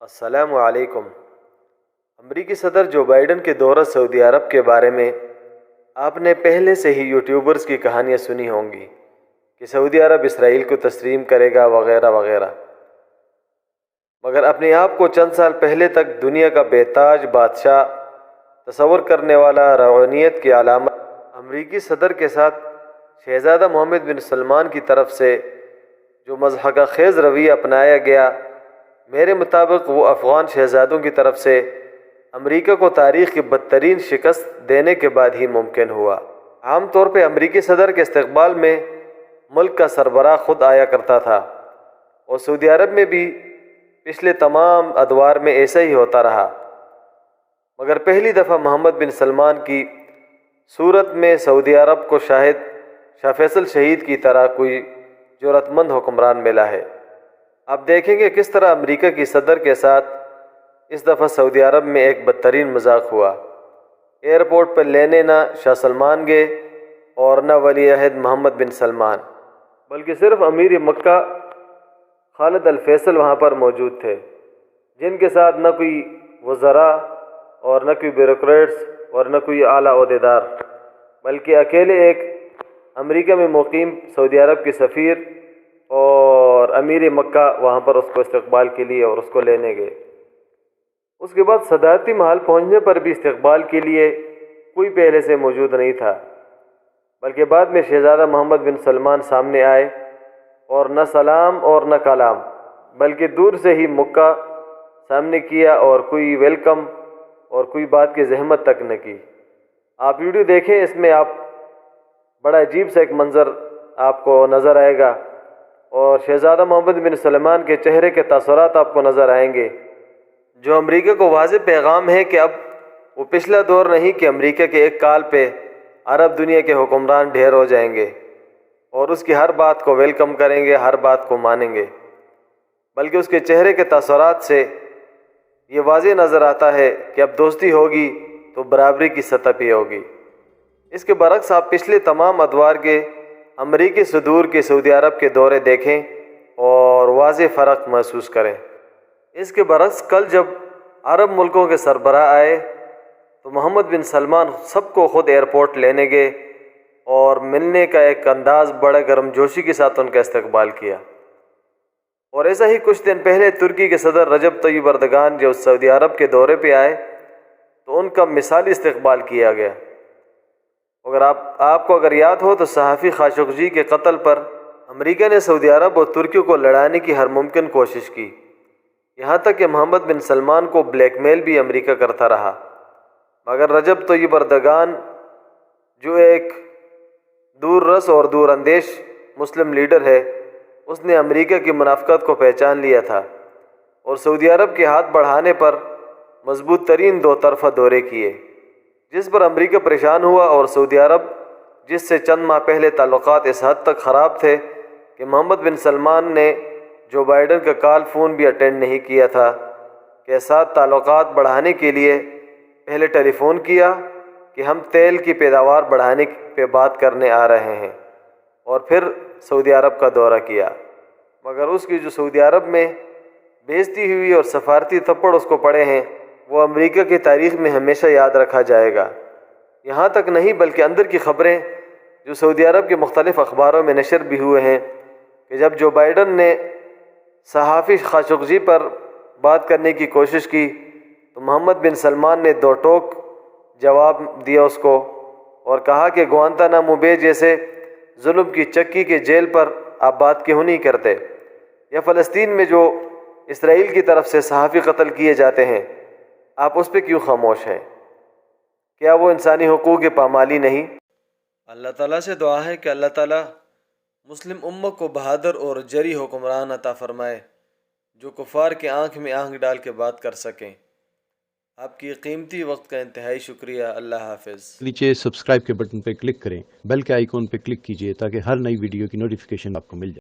السلام علیکم۔ امریکی صدر جو بائیڈن کے دورہ سعودی عرب کے بارے میں آپ نے پہلے سے ہی یوٹیوبرز کی کہانیاں سنی ہوں گی کہ سعودی عرب اسرائیل کو تسلیم کرے گا وغیرہ وغیرہ، مگر اپنے آپ کو چند سال پہلے تک دنیا کا بے تاج بادشاہ تصور کرنے والا روحانیت کی علامت امریکی صدر کے ساتھ شہزادہ محمد بن سلمان کی طرف سے جو مضحکہ خیز رویہ اپنایا گیا، میرے مطابق وہ افغان شہزادوں کی طرف سے امریکہ کو تاریخ کی بدترین شکست دینے کے بعد ہی ممکن ہوا۔ عام طور پہ امریکی صدر کے استقبال میں ملک کا سربراہ خود آیا کرتا تھا، اور سعودی عرب میں بھی پچھلے تمام ادوار میں ایسا ہی ہوتا رہا، مگر پہلی دفعہ محمد بن سلمان کی صورت میں سعودی عرب کو شاہ فیصل شہید کی طرح کوئی جرأت مند حکمران ملا ہے۔ آپ دیکھیں گے کس طرح امریکہ کی صدر کے ساتھ اس دفعہ سعودی عرب میں ایک بدترین مذاق ہوا۔ ایئرپورٹ پر لینے نہ شاہ سلمان گئے اور نہ ولی عہد محمد بن سلمان، بلکہ صرف امیر مکہ خالد الفیصل وہاں پر موجود تھے، جن کے ساتھ نہ کوئی وزراء اور نہ کوئی بیوروکریٹس اور نہ کوئی اعلیٰ عہدیدار، بلکہ اکیلے ایک امریکہ میں مقیم سعودی عرب کے سفیر اور امیر مکہ وہاں پر اس کو استقبال کے لیے اور اس کو لینے گئے۔ اس کے بعد صدارتی محل پہنچنے پر بھی استقبال کے لیے کوئی پہلے سے موجود نہیں تھا، بلکہ بعد میں شہزادہ محمد بن سلمان سامنے آئے اور نہ سلام اور نہ کلام، بلکہ دور سے ہی مکہ سامنے کیا اور کوئی ویلکم اور کوئی بات کی زحمت تک نہ کی۔ آپ ویڈیو دیکھیں، اس میں آپ بڑا عجیب سا ایک منظر آپ کو نظر آئے گا، اور شہزادہ محمد بن سلمان کے چہرے کے تاثرات آپ کو نظر آئیں گے، جو امریکہ کو واضح پیغام ہے کہ اب وہ پچھلا دور نہیں کہ امریکہ کے ایک کال پہ عرب دنیا کے حکمران ڈھیر ہو جائیں گے اور اس کی ہر بات کو ویلکم کریں گے، ہر بات کو مانیں گے، بلکہ اس کے چہرے کے تاثرات سے یہ واضح نظر آتا ہے کہ اب دوستی ہوگی تو برابری کی سطح پہ ہوگی۔ اس کے برعکس آپ پچھلے تمام ادوار کے امریکی صدور کے سعودی عرب کے دورے دیکھیں اور واضح فرق محسوس کریں۔ اس کے برعکس کل جب عرب ملکوں کے سربراہ آئے تو محمد بن سلمان سب کو خود ایئرپورٹ لینے گئے اور ملنے کا ایک انداز بڑے گرم جوشی کے ساتھ ان کا استقبال کیا۔ اور ایسا ہی کچھ دن پہلے ترکی کے صدر رجب طیب اردگان جو سعودی عرب کے دورے پہ آئے تو ان کا مثالی استقبال کیا گیا۔ اگر آپ کو اگر یاد ہو تو صحافی خاشقجی کے قتل پر امریکہ نے سعودی عرب اور ترکی کو لڑانے کی ہر ممکن کوشش کی، یہاں تک کہ محمد بن سلمان کو بلیک میل بھی امریکہ کرتا رہا، مگر رجب طیب اردگان جو ایک دور رس اور دور اندیش مسلم لیڈر ہے، اس نے امریکہ کی منافقت کو پہچان لیا تھا اور سعودی عرب کے ہاتھ بڑھانے پر مضبوط ترین دو طرفہ دورے کیے، جس پر امریکہ پریشان ہوا، اور سعودی عرب جس سے چند ماہ پہلے تعلقات اس حد تک خراب تھے کہ محمد بن سلمان نے جو بائیڈن کا کال فون بھی اٹینڈ نہیں کیا تھا، کے ساتھ تعلقات بڑھانے کے لیے پہلے ٹیلی فون کیا کہ ہم تیل کی پیداوار بڑھانے پہ بات کرنے آ رہے ہیں، اور پھر سعودی عرب کا دورہ کیا، مگر اس کی جو سعودی عرب میں بےعزتی ہوئی اور سفارتی تھپڑ اس کو پڑے ہیں، وہ امریکہ کی تاریخ میں ہمیشہ یاد رکھا جائے گا۔ یہاں تک نہیں بلکہ اندر کی خبریں جو سعودی عرب کے مختلف اخباروں میں نشر بھی ہوئے ہیں کہ جب جو بائیڈن نے صحافی خاشقجی پر بات کرنے کی کوشش کی تو محمد بن سلمان نے دو ٹوک جواب دیا اس کو، اور کہا کہ گوانتانامو بے جیسے ظلم کی چکی کے جیل پر آپ بات کیوں نہیں کرتے، یا فلسطین میں جو اسرائیل کی طرف سے صحافی قتل کیے جاتے ہیں، آپ اس پہ کیوں خاموش ہیں؟ کیا وہ انسانی حقوق کی پامالی نہیں؟ اللہ تعالیٰ سے دعا ہے کہ اللہ تعالیٰ مسلم امت کو بہادر اور جری حکمران عطا فرمائے جو کفار کے آنکھ میں آنکھ ڈال کے بات کر سکیں۔ آپ کی قیمتی وقت کا انتہائی شکریہ۔ اللہ حافظ۔ نیچے سبسکرائب کے بٹن پہ کلک کریں، بیل کے آئیکن پہ کلک کیجئے تاکہ ہر نئی ویڈیو کی نوٹیفیکیشن آپ کو مل جائے۔